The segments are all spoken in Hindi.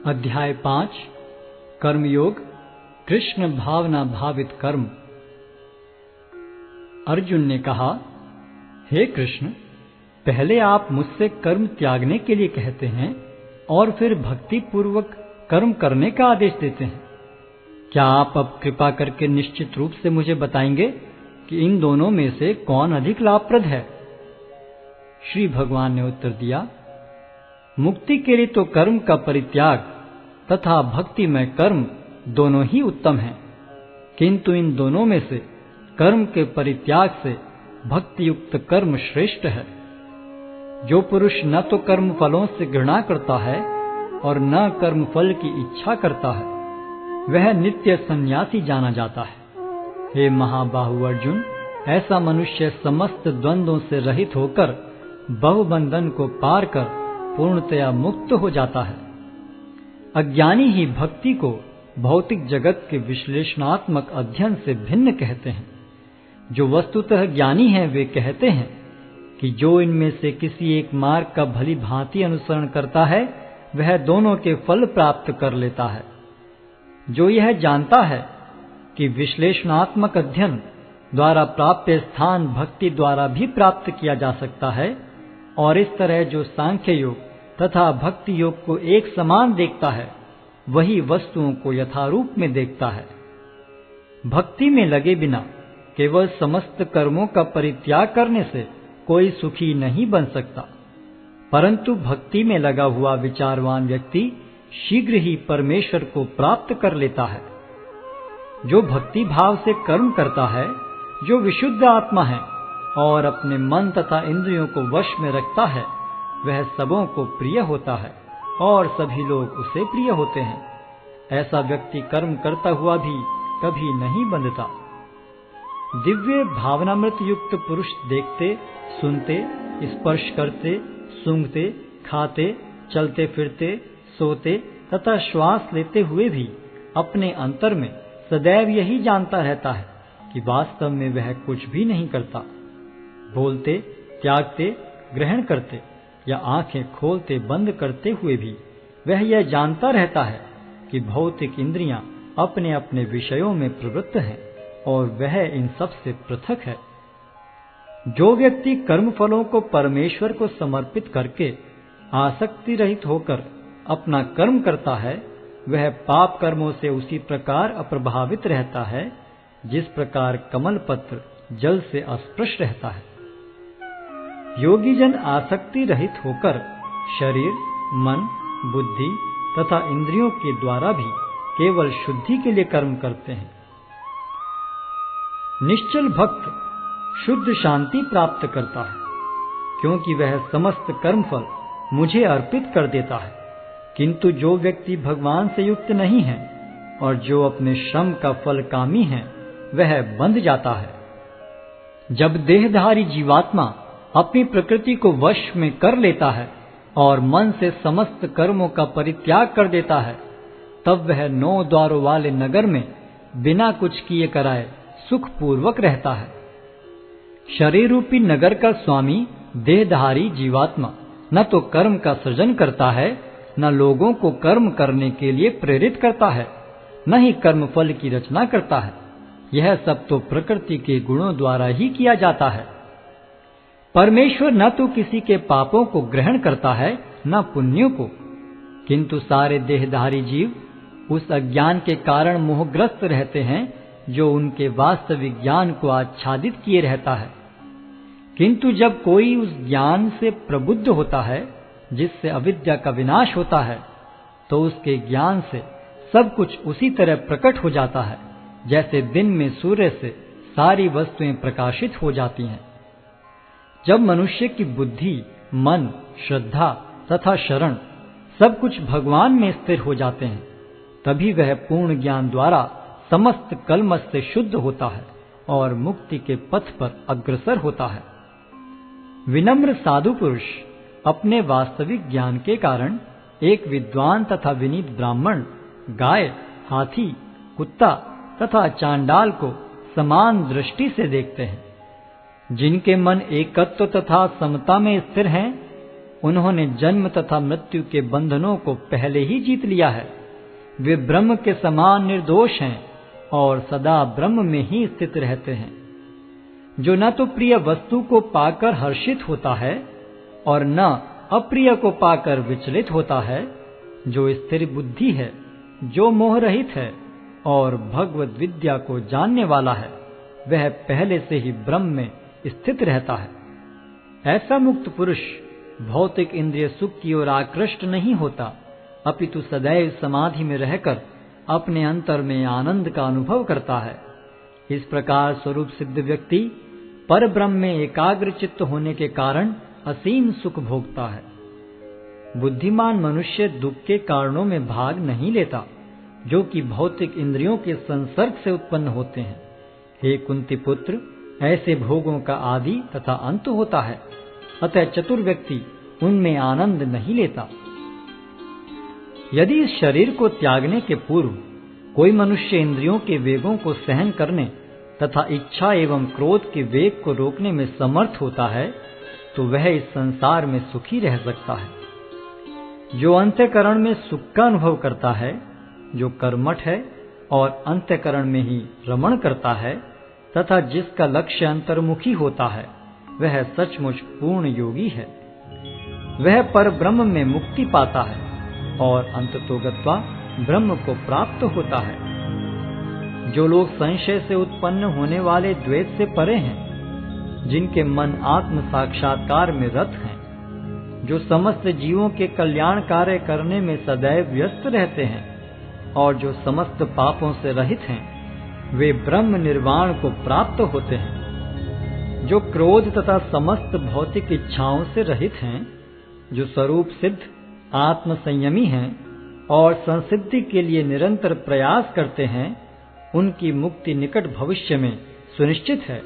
अध्याय 5 कर्मयोग कृष्ण भावना भावित कर्म। अर्जुन ने कहा, हे कृष्ण, पहले आप मुझसे कर्म त्यागने के लिए कहते हैं और फिर भक्ति पूर्वक कर्म करने का आदेश देते हैं। क्या आप अब कृपा करके निश्चित रूप से मुझे बताएंगे कि इन दोनों में से कौन अधिक लाभप्रद है? श्री भगवान ने उत्तर दिया, मुक्ति के लिए तो कर्म का परित्याग तथा भक्ति में कर्म दोनों ही उत्तम हैं, किंतु इन दोनों में से कर्म के परित्याग से भक्ति युक्त कर्म श्रेष्ठ है। जो पुरुष न तो कर्म फलों से घृणा करता है और न कर्म फल की इच्छा करता है, वह नित्य सन्यासी जाना जाता है। हे महाबाहु अर्जुन, ऐसा मनुष्य समस्त द्वंद्वों से रहित होकर बहुबंधन को पार कर पूर्णतया मुक्त हो जाता है। अज्ञानी ही भक्ति को भौतिक जगत के विश्लेषणात्मक अध्ययन से भिन्न कहते हैं। जो वस्तुतः ज्ञानी हैं वे कहते हैं कि जो इनमें से किसी एक मार्ग का भली भांति अनुसरण करता है वह दोनों के फल प्राप्त कर लेता है। जो यह जानता है कि विश्लेषणात्मक अध्ययन द्वारा प्राप्त स्थान भक्ति द्वारा भी प्राप्त किया जा सकता है, और इस तरह जो सांख्य योग तथा भक्ति योग को एक समान देखता है वही वस्तुओं को यथारूप में देखता है। भक्ति में लगे बिना केवल समस्त कर्मों का परित्याग करने से कोई सुखी नहीं बन सकता, परंतु भक्ति में लगा हुआ विचारवान व्यक्ति शीघ्र ही परमेश्वर को प्राप्त कर लेता है। जो भक्ति भाव से कर्म करता है, जो विशुद्ध आत्मा है और अपने मन तथा इंद्रियों को वश में रखता है, वह सबों को प्रिय होता है और सभी लोग उसे प्रिय होते हैं। ऐसा व्यक्ति कर्म करता हुआ भी कभी नहीं बंधता। दिव्य भावनामृत युक्त पुरुष देखते, सुनते, स्पर्श करते, सूंघते, खाते, चलते फिरते, सोते तथा श्वास लेते हुए भी अपने अंतर में सदैव यही जानता रहता है कि वास्तव में वह कुछ भी नहीं करता। बोलते, त्यागते, ग्रहण करते या आंखें खोलते बंद करते हुए भी वह यह जानता रहता है कि भौतिक इंद्रियां अपने अपने विषयों में प्रवृत्त हैं और वह इन सब से पृथक है। जो व्यक्ति कर्म फलों को परमेश्वर को समर्पित करके आसक्ति रहित होकर अपना कर्म करता है, वह पाप कर्मों से उसी प्रकार अप्रभावित रहता है जिस प्रकार कमल पत्र जल से अस्पृश रहता है। योगी जन आसक्ति रहित होकर शरीर, मन, बुद्धि तथा इंद्रियों के द्वारा भी केवल शुद्धि के लिए कर्म करते हैं। निश्चल भक्त शुद्ध शांति प्राप्त करता है, क्योंकि वह समस्त कर्मफल मुझे अर्पित कर देता है। किंतु जो व्यक्ति भगवान से युक्त नहीं है और जो अपने श्रम का फल कामी है, वह बंध जाता है। जब देहधारी जीवात्मा अपनी प्रकृति को वश में कर लेता है और मन से समस्त कर्मों का परित्याग कर देता है, तब वह 9 द्वारों वाले नगर में बिना कुछ किए कराए सुखपूर्वक रहता है। शरीर रूपी नगर का स्वामी देहधारी जीवात्मा न तो कर्म का सृजन करता है, न लोगों को कर्म करने के लिए प्रेरित करता है, न ही कर्म फल की रचना करता है। यह सब तो प्रकृति के गुणों द्वारा ही किया जाता है। परमेश्वर न तो किसी के पापों को ग्रहण करता है न पुण्यों को, किंतु सारे देहधारी जीव उस अज्ञान के कारण मोहग्रस्त रहते हैं जो उनके वास्तविक ज्ञान को आच्छादित किए रहता है। किंतु जब कोई उस ज्ञान से प्रबुद्ध होता है जिससे अविद्या का विनाश होता है, तो उसके ज्ञान से सब कुछ उसी तरह प्रकट हो जाता है जैसे दिन में सूर्य से सारी वस्तुएं प्रकाशित हो जाती हैं। जब मनुष्य की बुद्धि, मन, श्रद्धा तथा शरण सब कुछ भगवान में स्थिर हो जाते हैं, तभी वह पूर्ण ज्ञान द्वारा समस्त कलमश से शुद्ध होता है और मुक्ति के पथ पर अग्रसर होता है। विनम्र साधु पुरुष अपने वास्तविक ज्ञान के कारण एक विद्वान तथा विनीत ब्राह्मण, गाय, हाथी, कुत्ता तथा चांडाल को समान दृष्टि से देखते हैं। जिनके मन एकत्व तथा समता में स्थिर हैं, उन्होंने जन्म तथा मृत्यु के बंधनों को पहले ही जीत लिया है। वे ब्रह्म के समान निर्दोष हैं और सदा ब्रह्म में ही स्थित रहते हैं। जो न तो प्रिय वस्तु को पाकर हर्षित होता है और न अप्रिय को पाकर विचलित होता है, जो स्थिर बुद्धि है, जो मोह रहित है और भगवद विद्या को जानने वाला है, वह पहले से ही ब्रह्म में स्थित रहता है। ऐसा मुक्त पुरुष भौतिक इंद्रिय सुख की ओर आकृष्ट नहीं होता, अपितु सदैव समाधि में रहकर अपने अंतर में आनंद का अनुभव करता है। इस प्रकार स्वरूप सिद्ध व्यक्ति पर ब्रह्म में एकाग्र चित्त होने के कारण असीम सुख भोगता है। बुद्धिमान मनुष्य दुख के कारणों में भाग नहीं लेता, जो कि भौतिक इंद्रियों के संसर्ग से उत्पन्न होते हैं। हे कुंती पुत्र, ऐसे भोगों का आदि तथा अंत होता है, अतः चतुर व्यक्ति उनमें आनंद नहीं लेता। यदि इस शरीर को त्यागने के पूर्व कोई मनुष्य इंद्रियों के वेगों को सहन करने तथा इच्छा एवं क्रोध के वेग को रोकने में समर्थ होता है, तो वह इस संसार में सुखी रह सकता है। जो अंतःकरण में सुख का अनुभव करता है, जो कर्मठ है और अंतःकरण में ही रमण करता है तथा जिसका लक्ष्य अंतर्मुखी होता है, वह सचमुच पूर्ण योगी है। वह पर ब्रह्म में मुक्ति पाता है और अंततोगत्वा ब्रह्म को प्राप्त होता है। जो लोग संशय से उत्पन्न होने वाले द्वैत से परे हैं, जिनके मन आत्म साक्षात्कार में रत हैं, जो समस्त जीवों के कल्याण कार्य करने में सदैव व्यस्त रहते हैं और जो समस्त पापों से रहित हैं, वे ब्रह्म निर्वाण को प्राप्त होते हैं। जो क्रोध तथा समस्त भौतिक इच्छाओं से रहित हैं, जो स्वरूप सिद्ध आत्म संयमी हैं और संसिद्धि के लिए निरंतर प्रयास करते हैं, उनकी मुक्ति निकट भविष्य में सुनिश्चित है।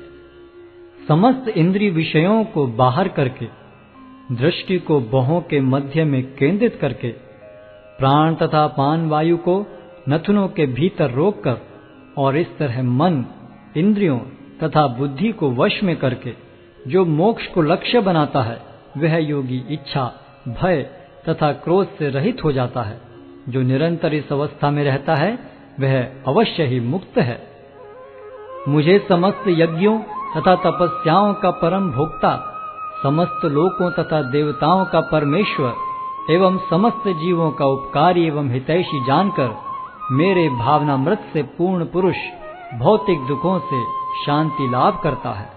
समस्त इंद्रिय विषयों को बाहर करके, दृष्टि को भौहों के मध्य में केंद्रित करके, प्राण तथा पान वायु को नथुनों के भीतर रोककर और इस तरह मन, इंद्रियों तथा बुद्धि को वश में करके जो मोक्ष को लक्ष्य बनाता है, वह योगी इच्छा, भय तथा क्रोध से रहित हो जाता है। जो निरंतर इस अवस्था में रहता है, वह अवश्य ही मुक्त है। मुझे समस्त यज्ञों तथा तपस्याओं का परम भोक्ता, समस्त लोकों तथा देवताओं का परमेश्वर एवं समस्त जीवों का उपकारी एवं हितैषी जानकर मेरे भावनामृत से पूर्ण पुरुष भौतिक दुखों से शांति लाभ करता है।